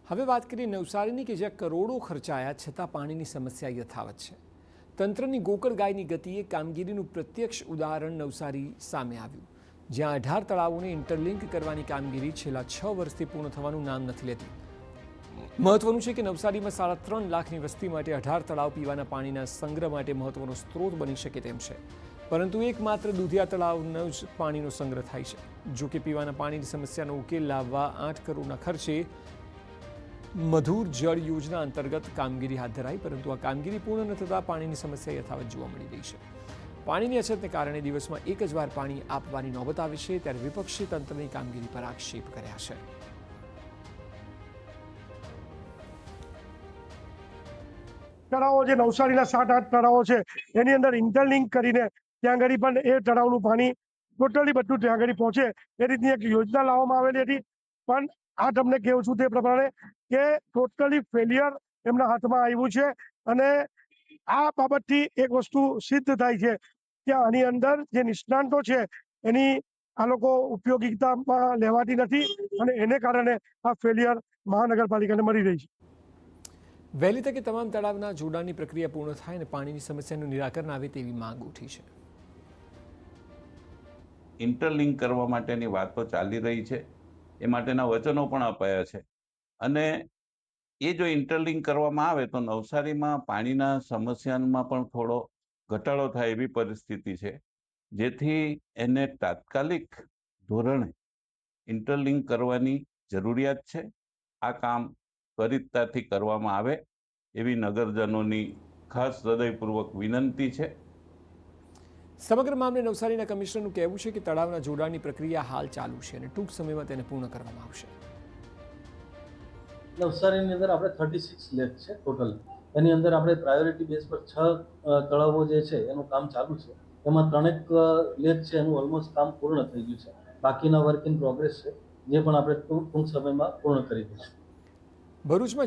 હવે વાત કરીએ નવસારીની કે જ્યાં કરોડો ખર્ચાયા છતાં પાણીની સમસ્યા યથાવત છે. તંત્રની ગોકળ ગાયની ગતિએ કામગીરીનું પ્રત્યક્ષ ઉદાહરણ નવસારી સામે આવ્યું, જ્યાં 18 તળાવોને ઇન્ટરલિંક કરવાની કામગીરી છેલ્લા 6 વર્ષથી પૂર્ણ થવાનું નામ નથી લેતી. મહત્વનું છે કે નવસારીમાં 3.5 લાખની વસ્તી માટે 18 તળાવ પીવાના પાણીના સંગ્રહ માટે મહત્વનો સ્ત્રોત બની શકે તેમ છે, પરંતુ એકમાત્ર દુધિયા તળાવનો જ પાણીનો સંગ્રહ થાય છે. જો કે પીવાના પાણીની સમસ્યાનો ઉકેલ લાવવા 8 કરોડના ખર્ચે મધુર જળ યોજના અંતર્ગત કામગીરી હાથ ધરાઈ, પરંતુ આ કામગીરી પૂર્ણ ન થતાં પાણીની સમસ્યા યથાવત જોવા મળી રહી છે. પાણીની અછતને કારણે દિવસમાં એક જ વાર પાણી આપવાની નોબત આવે છે, ત્યારે વિપક્ષે તંત્રની કામગીરી પર આક્ષેપ કર્યા છે. તળાવો જે નવસારીના 7-8 તળાવો છે એની અંદર ઇન્ટરલિંક કરીને ત્યાં આગળ પણ એ તળાવનું પાણી ટોટલી બધું ત્યાં આગળ પહોંચે એ રીતની એક યોજના લાવવામાં આવેલી હતી. પણ આ તમને કહું છું તે પ્રમાણે કે ટોટલી ફેલિયર એમના હાથમાં આવ્યું છે. અને આ બાબતથી એક વસ્તુ સિદ્ધ થાય છે કે આની અંદર જે નિષ્ણાંતો છે એની આ લોકો ઉપયોગિતામાં લેવાતી નથી, અને એને કારણે આ ફેલિયર મહાનગરપાલિકાને મળી રહી છે. વહેલી તકે તમામ તળાવના જોડાણની પ્રક્રિયા પૂર્ણ થાય અને પાણીની સમસ્યાનું નિરાકરણ આવે તેવી માંગ ઉઠી છે. ઇન્ટરલિંક કરવા માટેની વાતો ચાલી રહી છે, એ માટેના વચનો પણ અપાયા છે. અને એ જો ઇન્ટરલિંક કરવામાં આવે તો નવસારીમાં પાણીના સમસ્યામાં પણ થોડો ઘટાડો થાય એવી પરિસ્થિતિ છે, જેથી એને તાત્કાલિક ધોરણે ઇન્ટરલિંક કરવાની જરૂરિયાત છે. આ કામ ત્વરિતતાથી કરવામાં આવે એવી નગરજનોની ખાસ હૃદયપૂર્વક વિનંતી છે. સમગ્ર મામલે નવસારીના કમિશનરનું કહેવું છે કે તળાવના જોડાણની પ્રક્રિયા હાલ ચાલુ છે અને ટૂંક સમયમાં તેને પૂર્ણ કરવામાં આવશે. નવસારીની અંદર આપણે 36 લેક છે ટોટલ. એની અંદર આપણે પ્રાયોરિટી બેઝ પર 6 તળાવો જે છે એનું કામ ચાલુ છે. એમાં 3 લેક છે એનું ઓલમોસ્ટ કામ પૂર્ણ થઈ ગયું છે. બાકીના વર્ક ઇન પ્રોગ્રેસ છે, જે પણ આપણે ટૂંક સમયમાં પૂર્ણ કરી દઈશું. ભરૂચમાં